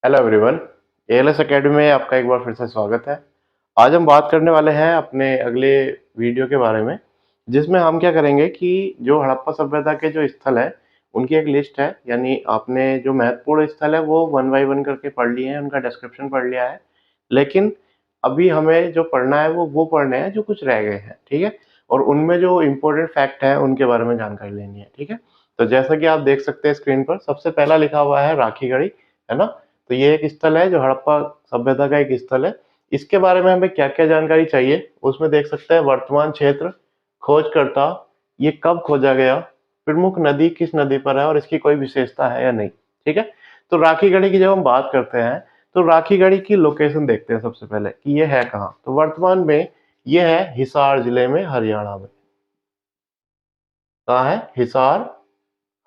Hello everyone, ALS academy में आपका एक बार फिर से स्वागत है। आज हम बात करने वाले हैं अपने अगले वीडियो के बारे में, जिसमें हम क्या करेंगे कि जो हड़प्पा सभ्यता के जो स्थल है उनकी एक लिस्ट है। यानी आपने जो महत्वपूर्ण स्थल है वो वन बाई वन करके पढ़ लिए हैं, उनका डिस्क्रिप्शन पढ़ लिया है, लेकिन अभी हमें जो पढ़ना है वो पढ़ने हैं जो कुछ रह गए हैं। ठीक है, और उनमें जो इम्पोर्टेंट फैक्ट है उनके बारे में जानकारी लेनी है। ठीक है, तो जैसा कि आप देख सकते हैं स्क्रीन पर, सबसे पहला लिखा हुआ है राखीगढ़ी, है ना। तो ये एक स्थल है जो हड़प्पा सभ्यता का एक स्थल है। इसके बारे में हमें क्या क्या जानकारी चाहिए उसमें देख सकते हैं। वर्तमान क्षेत्र, खोजकर्ता, ये कब खोजा गया, प्रमुख नदी किस नदी पर है और इसकी कोई विशेषता है या नहीं। ठीक है, तो राखीगढ़ी की जब हम बात करते हैं तो राखीगढ़ी की लोकेशन देखते हैं सबसे पहले कि ये है कहाँ। तो वर्तमान में ये है हिसार जिले में, हरियाणा में। कहाँ है? हिसार,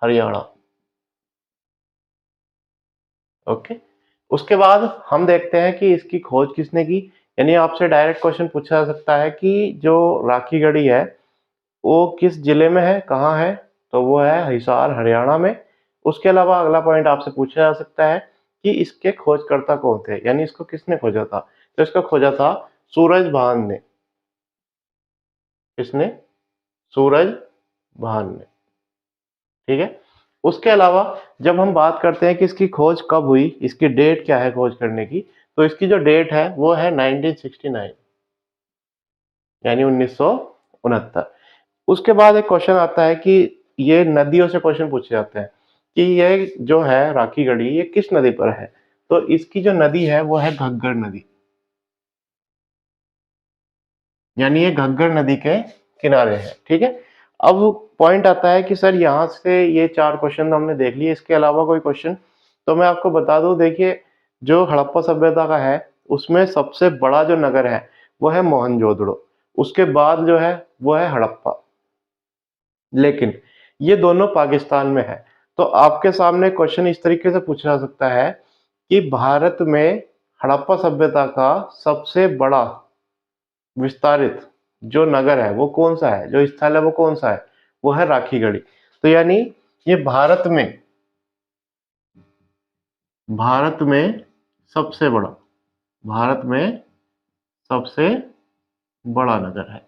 हरियाणा। ओके, उसके बाद हम देखते हैं कि इसकी खोज किसने की। यानी आपसे डायरेक्ट क्वेश्चन पूछा जा सकता है कि जो राखीगढ़ी है वो किस जिले में है, कहाँ है। तो वो है हिसार, हरियाणा में। उसके अलावा अगला पॉइंट आपसे पूछा जा सकता है कि इसके खोजकर्ता कौन थे, यानी इसको किसने खोजा था। तो इसको खोजा था सूरजभान ने। किसने? सूरजभान ने। ठीक है, उसके अलावा जब हम बात करते हैं कि इसकी खोज कब हुई, इसकी डेट क्या है खोज करने की, तो इसकी जो डेट है वो है 1969, यानी 1969। उसके बाद एक क्वेश्चन आता है कि ये नदियों से क्वेश्चन पूछे जाते हैं कि ये जो है राखीगढ़ी ये किस नदी पर है। तो इसकी जो नदी है वो है घग्गर नदी, यानी ये घग्गर नदी के किनारे है। ठीक है, अब पॉइंट आता है कि सर यहाँ से ये चार क्वेश्चन हमने देख लिए, इसके अलावा कोई क्वेश्चन। तो मैं आपको बता दूं, देखिए जो हड़प्पा सभ्यता का है उसमें सबसे बड़ा जो नगर है वो है मोहनजोदड़ो, उसके बाद जो है वो है हड़प्पा, लेकिन ये दोनों पाकिस्तान में है। तो आपके सामने क्वेश्चन इस तरीके से पूछा जा सकता है कि भारत में हड़प्पा सभ्यता का सबसे बड़ा विस्तारित जो नगर है वो कौन सा है, जो स्थल है वो कौन सा है, वो है राखीगढ़ी। तो यानी ये भारत में सबसे बड़ा, भारत में सबसे बड़ा नगर है।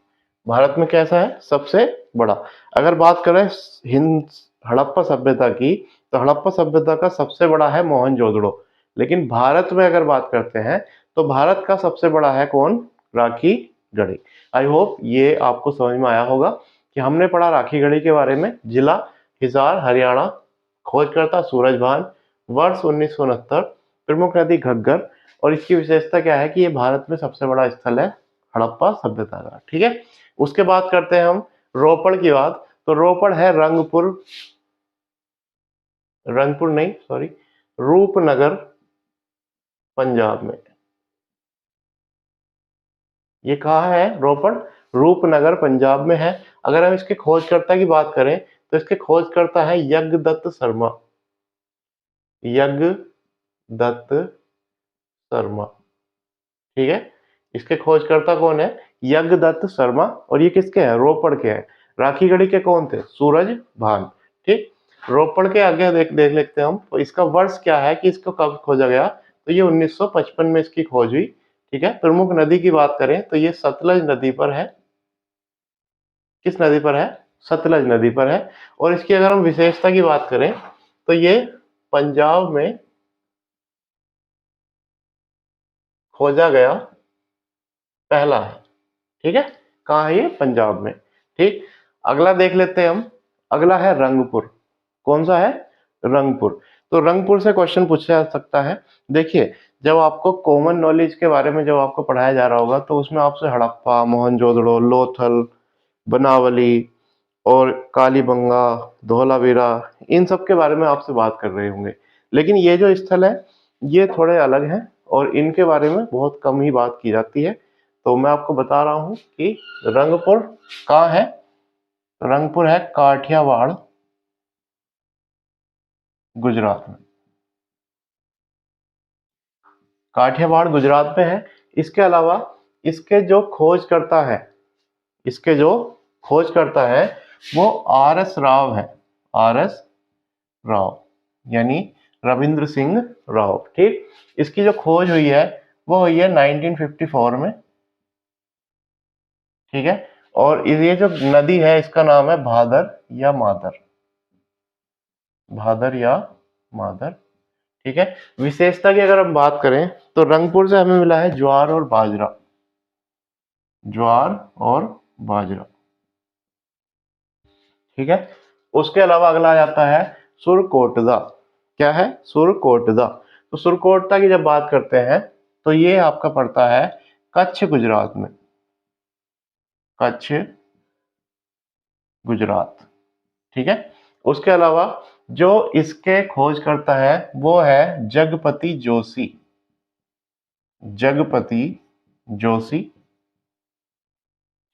भारत में कैसा है? सबसे बड़ा। अगर बात करें हिंद हड़प्पा सभ्यता की, तो हड़प्पा सभ्यता का सबसे बड़ा है मोहनजोदड़ो, लेकिन भारत में अगर बात करते हैं तो भारत का सबसे बड़ा है कौन? राखीगढ़ी। आई होप ये आपको समझ में आया होगा कि हमने पढ़ा राखीगढ़ी के बारे में। जिला हिसार, हरियाणा, खोजकर्ता सूरजभान, वर्ष 1969, प्रमुख नदी घग्गर, और इसकी विशेषता क्या है कि ये भारत में सबसे बड़ा स्थल है हड़प्पा सभ्यता का। ठीक है, उसके बाद करते हैं हम रोपड़ की बात। तो रोपड़ है रंगपुर, रंगपुर नहीं सॉरी, रूपनगर, पंजाब में। ये कहाँ है? रोपड़, रूपनगर, पंजाब में है। अगर हम इसके खोजकर्ता की बात करें तो इसके खोजकर्ता है यज्ञदत्त शर्मा, यज्ञदत्त शर्मा। ठीक है, इसके खोजकर्ता कौन है? यज्ञदत्त शर्मा, और ये किसके हैं? रोपड़ के हैं। राखीगढ़ी के कौन थे? सूरजभान। ठीक, रोपड़ के आगे देख देख लेते हैं हम, तो इसका वर्ष क्या है कि इसको कब खोजा गया। तो ये 1955 में इसकी खोज हुई। ठीक है, प्रमुख नदी की बात करें तो ये सतलज नदी पर है। किस नदी पर है? सतलज नदी पर है। और इसकी अगर हम विशेषता की बात करें तो ये पंजाब में खोजा गया पहला है। ठीक है, कहाँ है ये? पंजाब में। ठीक, अगला देख लेते हैं हम। अगला है रंगपुर। कौन सा है? रंगपुर। तो रंगपुर से क्वेश्चन पूछा जा सकता है। देखिए, जब आपको कॉमन नॉलेज के बारे में जब आपको पढ़ाया जा रहा होगा तो उसमें आपसे हड़प्पा, मोहनजोदड़ो, लोथल, बनावली और कालीबंगा, धोलावीरा, इन सब के बारे में आपसे बात कर रहे होंगे। लेकिन ये जो स्थल है ये थोड़े अलग हैं और इनके बारे में बहुत कम ही बात की जाती है। तो मैं आपको बता रहा हूँ कि रंगपुर कहाँ है। रंगपुर है काठियावाड़, गुजरात में। काठियावाड़ गुजरात में है। इसके अलावा इसके जो खोजकर्ता है, इसके जो खोजकर्ता है वो आर एस राव है। आर एस राव, यानी रविंद्र सिंह राव। ठीक, इसकी जो खोज हुई है वो हुई है 1954 में। ठीक है, और ये जो नदी है इसका नाम है भादर या मादर, भादर या मादर। ठीक है, विशेषता की अगर हम बात करें तो रंगपुर से हमें मिला है ज्वार और बाजरा, ज्वार और बाजरा। ठीक है, उसके अलावा अगला आ जाता है सुरकोटदा। क्या है? सुरकोटदा। तो सुरकोटदा की जब बात करते हैं तो ये आपका पड़ता है कच्छ गुजरात में, कच्छ गुजरात। ठीक है, उसके अलावा जो इसके खोज करता है वो है जगपति जोशी, जगपति जोशी।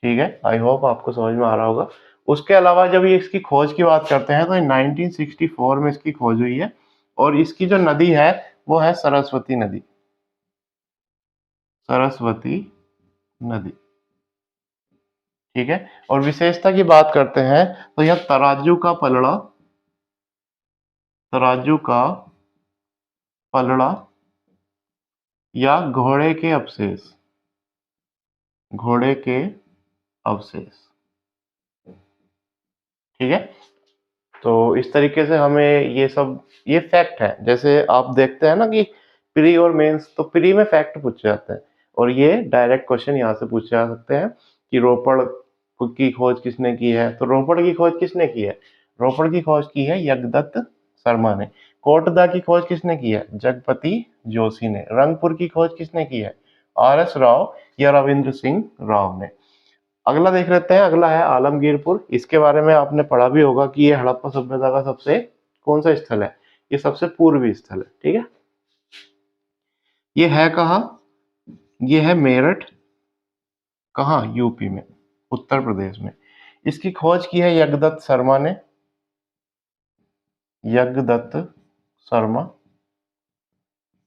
ठीक है, आई होप आपको समझ में आ रहा होगा। उसके अलावा जब ये इसकी खोज की बात करते हैं तो 1964 में इसकी खोज हुई है, और इसकी जो नदी है वो है सरस्वती नदी, सरस्वती नदी। ठीक है, और विशेषता की बात करते हैं तो यह तराजू का पलड़ा, तराजू का पलड़ा या घोड़े के अवशेष, घोड़े के अवशेष। ठीक है, तो इस तरीके से हमें ये सब, ये फैक्ट है। जैसे आप देखते हैं ना कि प्री और मेंस, तो प्री में फैक्ट पूछे जाते हैं और ये डायरेक्ट क्वेश्चन यहाँ से पूछे जा सकते हैं कि रोपड़ की खोज किसने की है। तो रोपड़ की खोज किसने की है? रोपड़ की खोज की है यज्ञदत्त शर्मा ने। कोटदा की खोज किसने की है? जगपति जोशी ने। रंगपुर की खोज किसने की है? आर एस राव या रविंद्र सिंह राव ने। अगला देख लेते हैं, अगला है आलमगीरपुर। इसके बारे में आपने पढ़ा भी होगा कि ये हड़प्पा सभ्यता का सबसे कौन सा स्थल है? ये सबसे पूर्वी स्थल है। ठीक है, ये है कहाँ? ये है मेरठ। कहाँ? यूपी में, उत्तर प्रदेश में। इसकी खोज की है यज्ञदत्त शर्मा ने, यज्ञदत्त शर्मा।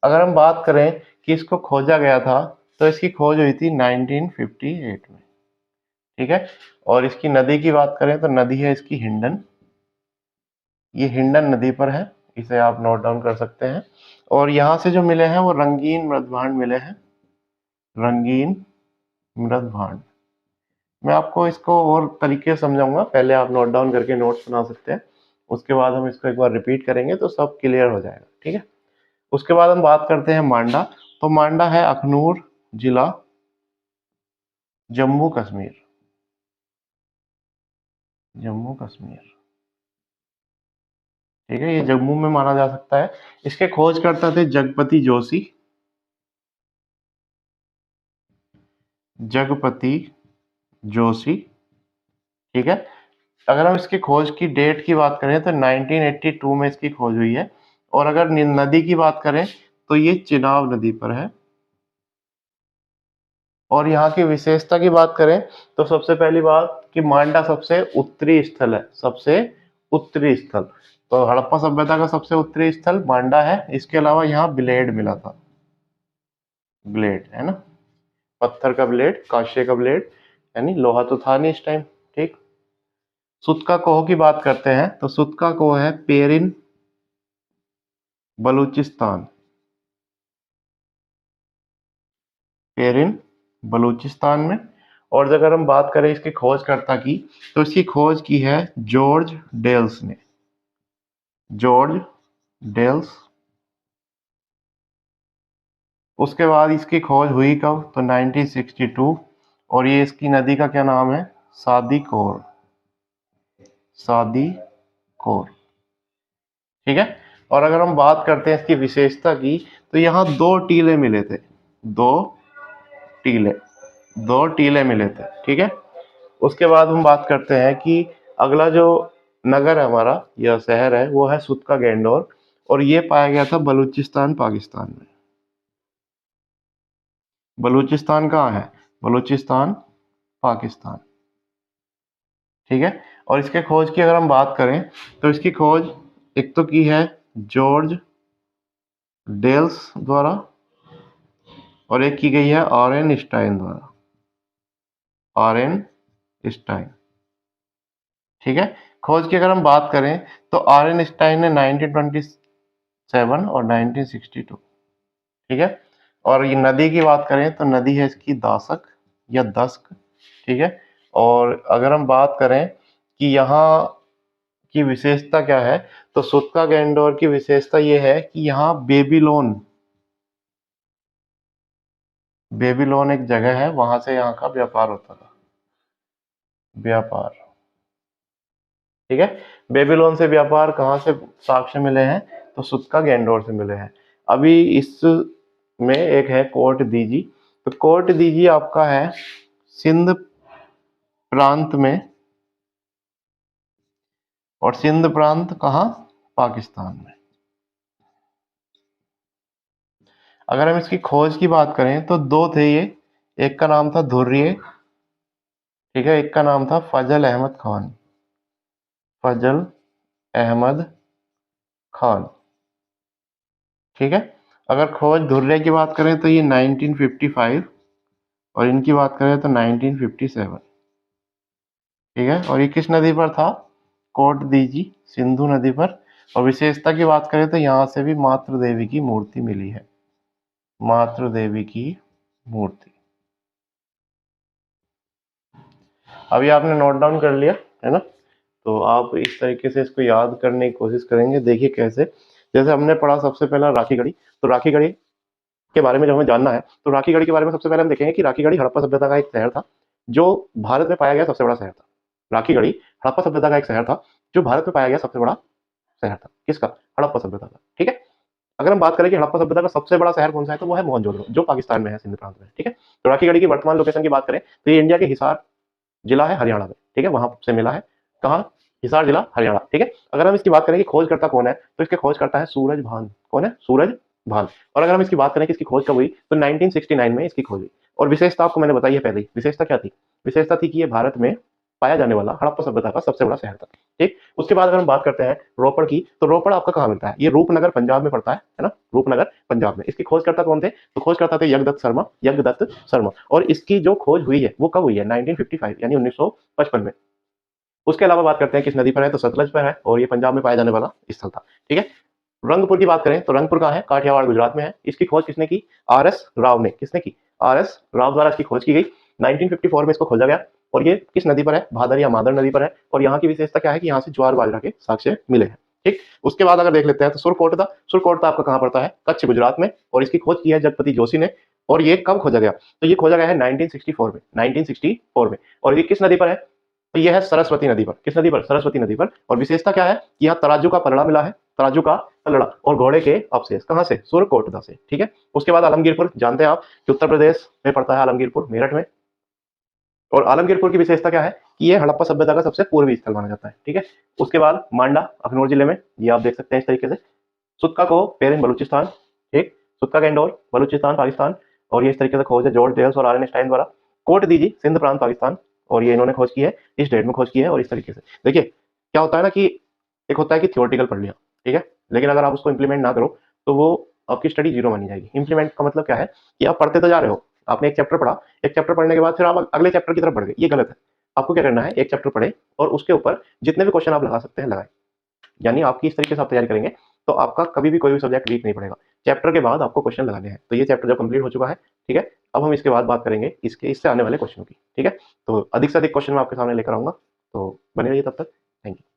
अगर हम बात करें कि इसको खोजा गया था तो इसकी खोज हुई थी 1958 में। ठीक है, और इसकी नदी की बात करें तो नदी है इसकी हिंडन, ये हिंडन नदी पर है, इसे आप नोट डाउन कर सकते हैं। और यहाँ से जो मिले हैं वो रंगीन मृदभांड मिले हैं, रंगीन मृदभांड। मैं आपको इसको और तरीके से समझाऊंगा, पहले आप नोट डाउन करके नोट्स बना सकते हैं, उसके बाद हम इसको एक बार रिपीट करेंगे तो सब क्लियर हो जाएगा। ठीक है, उसके बाद हम बात करते हैं मांडा। तो मांडा है अखनूर जिला, जम्मू कश्मीर, जम्मू कश्मीर। ठीक है, ये जम्मू में माना जा सकता है। इसके खोजकर्ता थे जगपति जोशी, जगपति जोशी। ठीक है, अगर हम इसकी खोज की डेट की बात करें तो 1982 में इसकी खोज हुई है। और अगर नदी की बात करें तो ये चिनाब नदी पर है। और यहाँ की विशेषता की बात करें तो सबसे पहली बात कि मांडा सबसे उत्तरी स्थल है, सबसे उत्तरी स्थल। तो हड़प्पा सभ्यता का सबसे उत्तरी स्थल मांडा है। इसके अलावा यहाँ ब्लेड मिला था, ब्लेड है ना, पत्थर का ब्लेड, कांसे का ब्लेड, यानी लोहा तो था नहीं इस टाइम। ठीक, सुतका कोह की बात करते हैं तो सुतका कोह है पेरिन, बलूचिस्तान, पेरिन बलूचिस्तान में। और अगर हम बात करें इसकी खोजकर्ता की तो इसकी खोज की है जॉर्ज डेल्स ने, जॉर्ज डेल्स। उसके बाद इसकी खोज हुई कब? तो 1962। और ये इसकी नदी का क्या नाम है? सादी कोर, सादी कोर। ठीक है, और अगर हम बात करते हैं इसकी विशेषता की तो यहाँ दो टीले मिले थे, दो टीले, दो टीले मिले थे। ठीक है, उसके बाद हम बात करते हैं कि अगला जो नगर है हमारा या शहर है वो है सुतका गेंडोर, और ये पाया गया था बलूचिस्तान पाकिस्तान में। बलूचिस्तान कहाँ है? बलूचिस्तान पाकिस्तान। ठीक है, और इसके खोज की अगर हम बात करें तो इसकी खोज एक तो की है जॉर्ज डेल्स द्वारा, और एक की गई है आर एन स्टाइन द्वारा, आर एन स्टाइन। ठीक है, खोज की अगर हम बात करें तो आर एन स्टाइन ने 1927 और 1962, ठीक है। और ये नदी की बात करें तो नदी है इसकी दासक या दस्क, ठीक है। और अगर हम बात करें कि यहाँ की विशेषता क्या है, तो सुत्का गैंडोर की विशेषता ये है कि यहाँ बेबीलोन एक जगह है, वहां से यहाँ का व्यापार होता था, व्यापार, ठीक है। बेबीलोन से व्यापार कहाँ से साक्ष्य मिले हैं, तो सुत्का गैंडोर से मिले हैं। अभी इस में एक है कोट दीजी, तो कोट दीजी आपका है सिंध प्रांत में, और सिंध प्रांत कहाँ, पाकिस्तान में। अगर हम इसकी खोज की बात करें तो दो थे ये, एक का नाम था धुर्रिये, ठीक है, एक का नाम था फजल अहमद खान, फजल अहमद खान, ठीक है। अगर खोज धुर्रे की बात करें तो ये 1955, और इनकी बात करें तो 1957, ठीक है। और ये किस नदी पर था, कोट दीजी, सिंधु नदी पर। और विशेषता की बात करें तो यहाँ से भी मातृ देवी की मूर्ति मिली है, मातृ देवी की मूर्ति। अभी आपने नोट डाउन कर लिया है ना, तो आप इस तरीके से इसको याद करने की कोशिश करेंगे। देखिए कैसे, जैसे हमने पढ़ा सबसे पहला राखी गढ़ी, तो राखी गढ़ी के बारे में जब हमें जानना है तो राखी गढ़ी के बारे में सबसे पहले हम देखेंगे कि राखी गढ़ी हड़प्पा सभ्यता का एक शहर था जो भारत में पाया गया सबसे बड़ा शहर था। राखी गढ़ी हड़प्पा सभ्यता का एक शहर था जो भारत में पाया गया सबसे बड़ा शहर था। किसका, हड़प्पा सभ्यता का, ठीक है। अगर हम बात करें कि हड़प्पा सभ्यता का सबसे बड़ा शहर कौन सा है, तो वो है मोहनजोदड़ो, जो पाकिस्तान में है, सिंध प्रांत में, ठीक है। तो राखी गढ़ी की वर्तमान लोकेशन की बात करें तो ये इंडिया के हिसार जिला है, हरियाणा में, ठीक है, वहां से मिला है। कहाँ, हिसार जिला, हरियाणा, ठीक है। अगर हम इसकी बात करें कि खोजकर्ता कौन है, तो इसके खोजकर्ता है सूरज भान। कौन है, सूरज भान। और अगर हम इसकी बात करें कि इसकी खोज कब हुई, तो 1969 में इसकी खोज हुई। और विशेषता आपको मैंने बताई है पहले ही, विशेषता क्या थी, विशेषता थी कि ये भारत में पाया जाने वाला हड़प्पा सभ्यता का सबसे बड़ा शहर था, ठीक। उसके बाद अगर हम बात करते हैं रोपड़ की, तो रोपड़ आपका कहाँ मिलता है, ये रूपनगर पंजाब में पड़ता है ना, रूपनगर पंजाब में। इसकी खोजकर्ता कौन थे, तो खोजकर्ता थे यज्ञदत्त शर्मा, यज्ञदत्त शर्मा। और इसकी जो खोज हुई है वो कब हुई है, 1955 यानी 1955 में। उसके अलावा बात करते हैं किस नदी पर है, तो सतलज पर है, और ये पंजाब में पाया जाने वाला स्थल था, ठीक है। रंगपुर की बात करें तो रंगपुर कहाँ है, काठियावाड़ गुजरात में है। इसकी खोज किसने की, आर एस राव ने। किसने की, आर एस राव द्वारा इसकी खोज की गई। 1954 में इसको खोजा गया, और ये किस नदी पर है, भादर या मादर नदी पर है। और यहाँ की विशेषता क्या है कि यहाँ से ज्वार बाजरा के साक्ष्य मिले हैं, ठीक। उसके बाद अगर देख लेते हैं तो सुरकोटदा, सुरकोटदा आपका कहाँ पड़ता है, कच्छ गुजरात में, और इसकी खोज की है जगपति जोशी ने। और ये कब खोजा गया, तो ये खोजा गया है 1964 में, 1964 में। और ये किस नदी पर है, तो ये है सरस्वती नदी पर। किस नदी पर, सरस्वती नदी पर। और विशेषता क्या है कि यहाँ तराजू का पलड़ा मिला है, तराजू का पलड़ा, और घोड़े के अवशेष, कहाँ से, सुरकोटदा से, ठीक है। उसके बाद आलमगीरपुर, जानते हैं आप कि उत्तर प्रदेश में पड़ता है आलमगीरपुर, मेरठ में। और आलमगीरपुर की विशेषता क्या है कि ये हड़प्पा सभ्यता का सबसे पूर्वी स्थल माना जाता है, ठीक है। उसके बाद मांडा अखनूर जिले में, ये आप देख सकते हैं इस तरीके से। सुत्का को पेरिन बलूचिस्तान, ठीक, सुत्का गैंडोर बलूचिस्तान पाकिस्तान। और ये इस तरीके से खोज है जॉर्ज डेल्स और आर एन स्टाइन द्वारा। कोट दीजी सिंध प्रांत पाकिस्तान, और ये इन्होंने खोज की है, इस डेट में खोज की है। और इस तरीके से देखिए क्या होता है ना कि एक होता है कि थियोरटिकल पढ़ लिया, ठीक है, लेकिन अगर आप उसको इंप्लीमेंट ना करो तो वो आपकी स्टडी जीरो मानी जाएगी। इंप्लीमेंट का मतलब क्या है कि आप पढ़ते तो जा रहे हो, आपने एक चैप्टर पढ़ा, एक चैप्टर पढ़ने के बाद फिर आप अगले चैप्टर की तरफ बढ़ गए, ये गलत है। आपको क्या करना है, एक चैप्टर पढ़े और उसके ऊपर जितने भी क्वेश्चन आप लगा सकते हैं लगाए। यानी आपकी इस तरीके से आप तैयारी करेंगे तो आपका कभी भी कोई भी सब्जेक्ट वीक नहीं पड़ेगा। चैप्टर के बाद आपको क्वेश्चन लगाने हैं। तो ये चैप्टर जब कंप्लीट हो चुका है, ठीक है, अब हम इसके बाद बात करेंगे इससे आने वाले क्वेश्चनों की, ठीक है। तो अधिक से अधिक क्वेश्चन मैं आपके सामने लेकर आऊंगा, तो बने रहिए तब तक। Thank you.